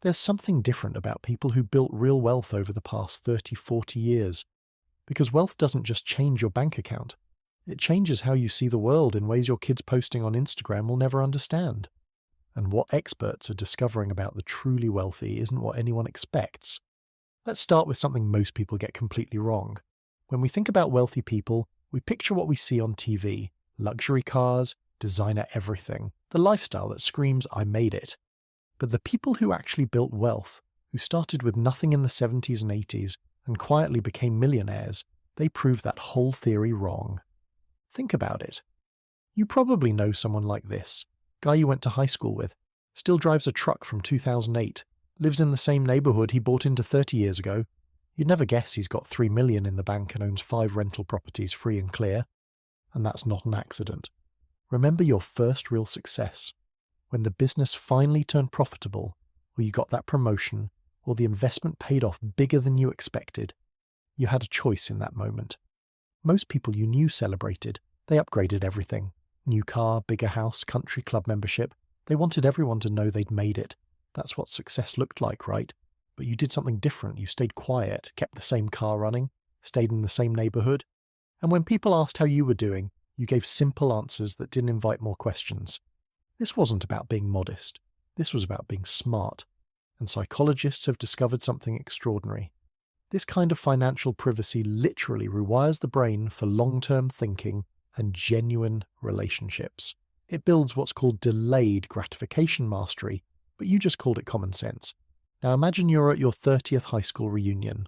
There's something different about people who built real wealth over the past 30, 40 years. Because wealth doesn't just change your bank account. It changes how you see the world in ways your kids posting on Instagram will never understand. And what experts are discovering about the truly wealthy isn't what anyone expects. Let's start with something most people get completely wrong. When we think about wealthy people, we picture what we see on TV: luxury cars, designer everything, the lifestyle that screams, "I made it." But the people who actually built wealth, who started with nothing in the 70s and 80s and quietly became millionaires, they prove that whole theory wrong. Think about it. You probably know someone like this. Guy you went to high school with, still drives a truck from 2008, lives in the same neighborhood he bought into 30 years ago. You'd never guess he's got $3 million in the bank and owns 5 rental properties free and clear. And that's not an accident. Remember your first real success. When the business finally turned profitable, or you got that promotion, or the investment paid off bigger than you expected. You had a choice in that moment. Most people you knew celebrated. They upgraded everything. New car, bigger house, country club membership. They wanted everyone to know they'd made it. That's what success looked like, right? But you did something different. You stayed quiet, kept the same car running, stayed in the same neighborhood. And when people asked how you were doing, you gave simple answers that didn't invite more questions. This wasn't about being modest. This was about being smart. And psychologists have discovered something extraordinary. This kind of financial privacy literally rewires the brain for long-term thinking and genuine relationships. It builds what's called delayed gratification mastery, but you just called it common sense. Now imagine you're at your 30th high school reunion.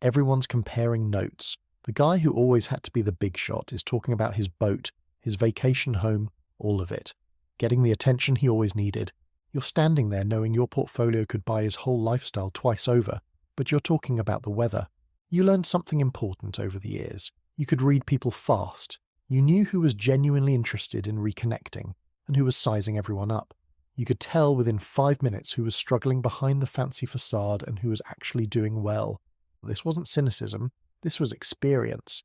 Everyone's comparing notes. The guy who always had to be the big shot is talking about his boat, his vacation home, all of it. Getting the attention he always needed. You're standing there knowing your portfolio could buy his whole lifestyle twice over, but you're talking about the weather. You learned something important over the years. You could read people fast. You knew who was genuinely interested in reconnecting and who was sizing everyone up. You could tell within 5 minutes who was struggling behind the fancy facade and who was actually doing well. This wasn't cynicism. This was experience.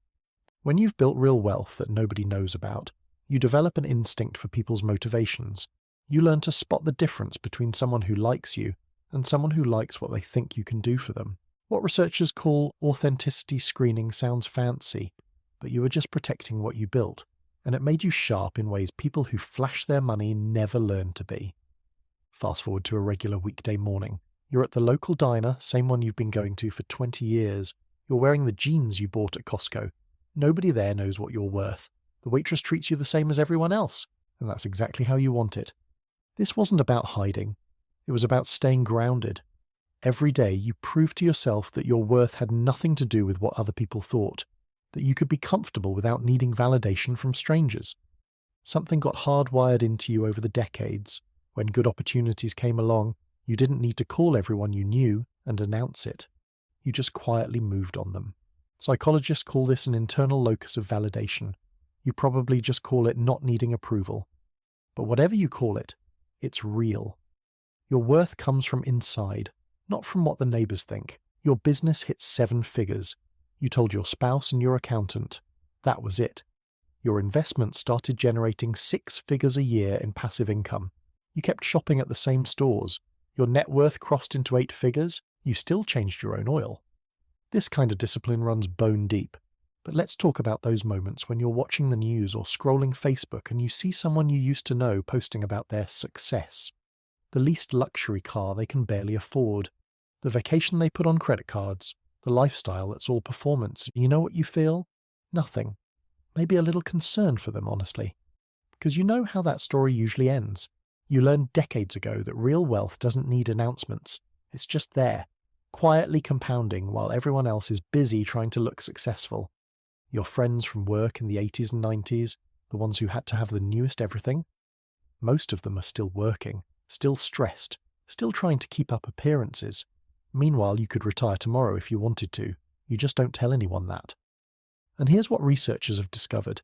When you've built real wealth that nobody knows about, you develop an instinct for people's motivations. You learn to spot the difference between someone who likes you and someone who likes what they think you can do for them. What researchers call authenticity screening sounds fancy, but you were just protecting what you built, and it made you sharp in ways people who flash their money never learn to be. Fast forward to a regular weekday morning. You're at the local diner, same one you've been going to for 20 years. You're wearing the jeans you bought at Costco. Nobody there knows what you're worth. The waitress treats you the same as everyone else, and that's exactly how you want it. This wasn't about hiding. It was about staying grounded. Every day you proved to yourself that your worth had nothing to do with what other people thought, that you could be comfortable without needing validation from strangers. Something got hardwired into you over the decades. When good opportunities came along, you didn't need to call everyone you knew and announce it. You just quietly moved on them. Psychologists call this an internal locus of validation. You probably just call it not needing approval. But whatever you call it, it's real. Your worth comes from inside, not from what the neighbors think. Your business hit 7 figures. You told your spouse and your accountant. That was it. Your investment started generating 6 figures a year in passive income. You kept shopping at the same stores. Your net worth crossed into 8 figures. You still changed your own oil. This kind of discipline runs bone deep. But let's talk about those moments when you're watching the news or scrolling Facebook and you see someone you used to know posting about their success. The least luxury car they can barely afford. The vacation they put on credit cards. The lifestyle that's all performance. You know what you feel? Nothing. Maybe a little concern for them, honestly. Because you know how that story usually ends. You learned decades ago that real wealth doesn't need announcements. It's just there, quietly compounding while everyone else is busy trying to look successful. Your friends from work in the 80s and 90s, the ones who had to have the newest everything, most of them are still working, still stressed, still trying to keep up appearances. Meanwhile, you could retire tomorrow if you wanted to. You just don't tell anyone that. And here's what researchers have discovered.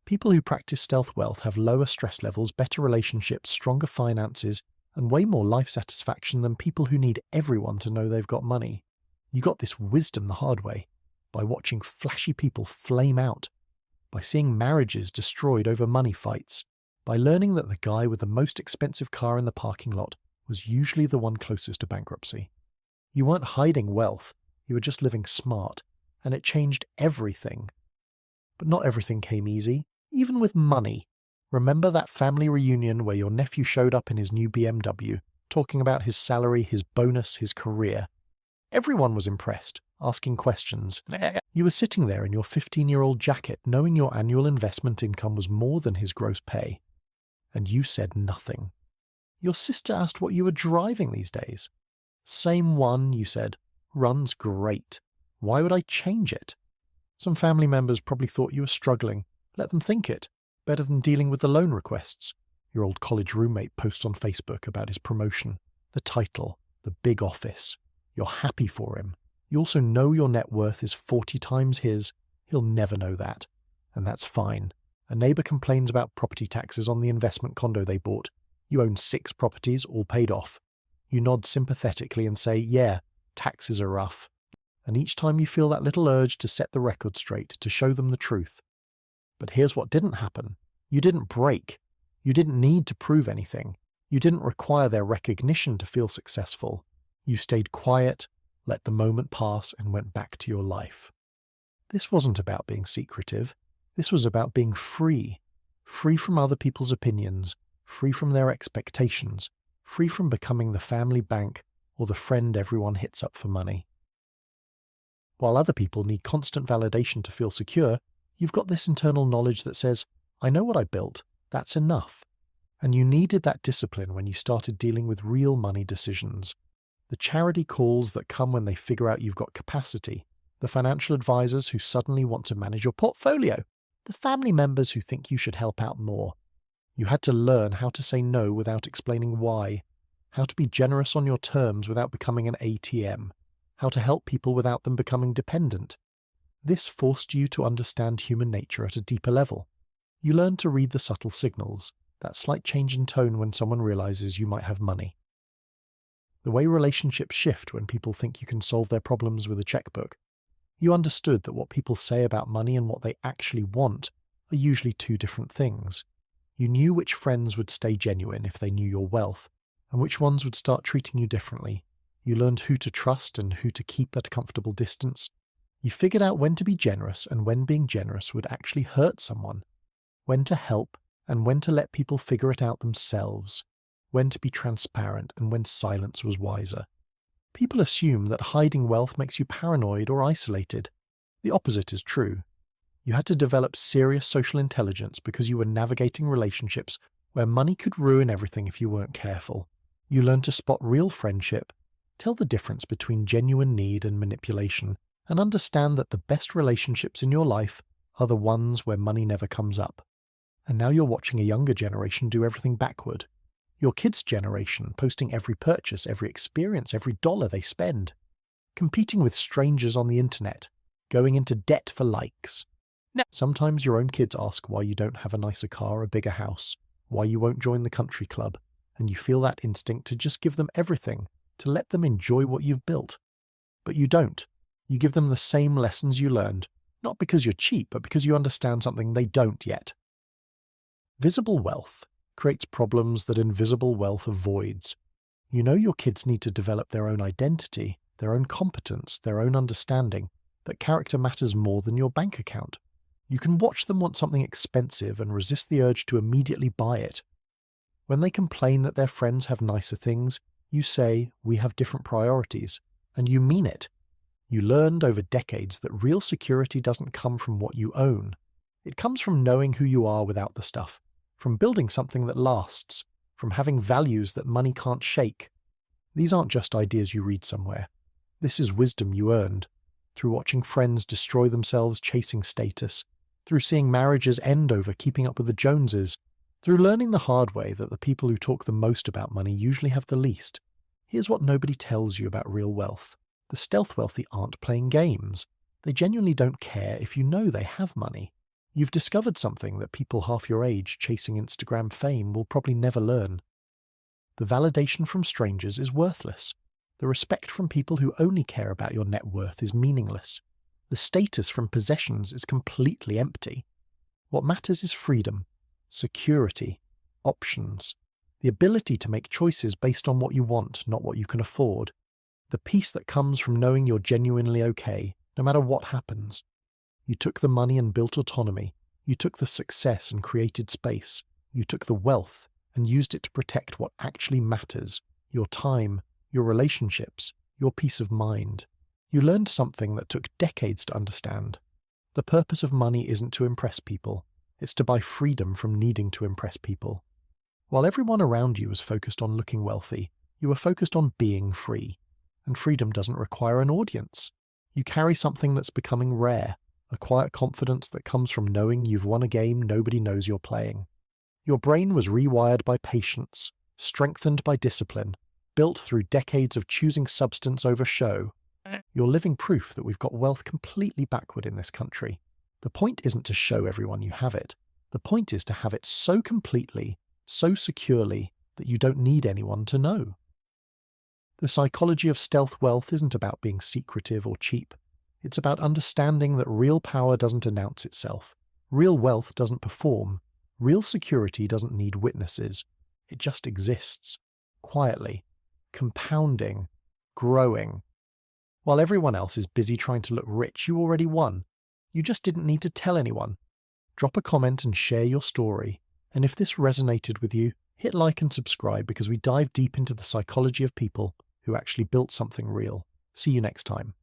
People who practice stealth wealth have lower stress levels, better relationships, stronger finances, and way more life satisfaction than people who need everyone to know they've got money. You got this wisdom the hard way, by watching flashy people flame out, by seeing marriages destroyed over money fights, by learning that the guy with the most expensive car in the parking lot was usually the one closest to bankruptcy. You weren't hiding wealth, you were just living smart, and it changed everything. But not everything came easy, even with money. Remember that family reunion where your nephew showed up in his new BMW, talking about his salary, his bonus, his career? Everyone was impressed, asking questions. You were sitting there in your 15-year-old jacket, knowing your annual investment income was more than his gross pay. And you said nothing. Your sister asked what you were driving these days. Same one, you said. Runs great. Why would I change it? Some family members probably thought you were struggling. Let them think it. Better than dealing with the loan requests. Your old college roommate posts on Facebook about his promotion, the title, the big office. You're happy for him. You also know your net worth is 40 times his. He'll never know that. And that's fine. A neighbor complains about property taxes on the investment condo they bought. You own 6 properties, all paid off. You nod sympathetically and say, yeah, taxes are rough. And each time you feel that little urge to set the record straight, to show them the truth. But here's what didn't happen. You didn't break. You didn't need to prove anything. You didn't require their recognition to feel successful. You stayed quiet, let the moment pass, and went back to your life. This wasn't about being secretive. This was about being free. Free from other people's opinions, free from their expectations, free from becoming the family bank or the friend everyone hits up for money. While other people need constant validation to feel secure, you've got this internal knowledge that says, I know what I built, that's enough. And you needed that discipline when you started dealing with real money decisions. The charity calls that come when they figure out you've got capacity, the financial advisors who suddenly want to manage your portfolio, the family members who think you should help out more. You had to learn how to say no without explaining why, how to be generous on your terms without becoming an ATM, how to help people without them becoming dependent. This forced you to understand human nature at a deeper level. You learned to read the subtle signals, that slight change in tone when someone realizes you might have money. The way relationships shift when people think you can solve their problems with a checkbook. You understood that what people say about money and what they actually want are usually 2 different things. You knew which friends would stay genuine if they knew your wealth, and which ones would start treating you differently. You learned who to trust and who to keep at a comfortable distance. You figured out when to be generous and when being generous would actually hurt someone, when to help and when to let people figure it out themselves, when to be transparent and when silence was wiser. People assume that hiding wealth makes you paranoid or isolated. The opposite is true. You had to develop serious social intelligence because you were navigating relationships where money could ruin everything if you weren't careful. You learned to spot real friendship, tell the difference between genuine need and manipulation, and understand that the best relationships in your life are the ones where money never comes up. And now you're watching a younger generation do everything backward. Your kids' generation posting every purchase, every experience, every dollar they spend. Competing with strangers on the internet. Going into debt for likes. Now, sometimes your own kids ask why you don't have a nicer car or a bigger house, why you won't join the country club, and you feel that instinct to just give them everything, to let them enjoy what you've built. But you don't. You give them the same lessons you learned, not because you're cheap, but because you understand something they don't yet. Visible wealth creates problems that invisible wealth avoids. You know your kids need to develop their own identity, their own competence, their own understanding, that character matters more than your bank account. You can watch them want something expensive and resist the urge to immediately buy it. When they complain that their friends have nicer things, you say, we have different priorities, and you mean it. You learned over decades that real security doesn't come from what you own. It comes from knowing who you are without the stuff, from building something that lasts, from having values that money can't shake. These aren't just ideas you read somewhere. This is wisdom you earned, through watching friends destroy themselves chasing status, through seeing marriages end over keeping up with the Joneses, through learning the hard way that the people who talk the most about money usually have the least. Here's what nobody tells you about real wealth. The stealth wealthy aren't playing games. They genuinely don't care if you know they have money. You've discovered something that people half your age chasing Instagram fame will probably never learn. The validation from strangers is worthless. The respect from people who only care about your net worth is meaningless. The status from possessions is completely empty. What matters is freedom, security, options. The ability to make choices based on what you want, not what you can afford. The peace that comes from knowing you're genuinely okay, no matter what happens. You took the money and built autonomy. You took the success and created space. You took the wealth and used it to protect what actually matters: your time, your relationships, your peace of mind. You learned something that took decades to understand. The purpose of money isn't to impress people. It's to buy freedom from needing to impress people. While everyone around you was focused on looking wealthy, you were focused on being free. And freedom doesn't require an audience. You carry something that's becoming rare, a quiet confidence that comes from knowing you've won a game nobody knows you're playing. Your brain was rewired by patience, strengthened by discipline, built through decades of choosing substance over show. You're living proof that we've got wealth completely backward in this country. The point isn't to show everyone you have it. The point is to have it so completely, so securely, that you don't need anyone to know. The psychology of stealth wealth isn't about being secretive or cheap. It's about understanding that real power doesn't announce itself. Real wealth doesn't perform. Real security doesn't need witnesses. It just exists, quietly, compounding, growing. While everyone else is busy trying to look rich, you already won. You just didn't need to tell anyone. Drop a comment and share your story. And if this resonated with you, hit like and subscribe, because we dive deep into the psychology of people who actually built something real. See you next time.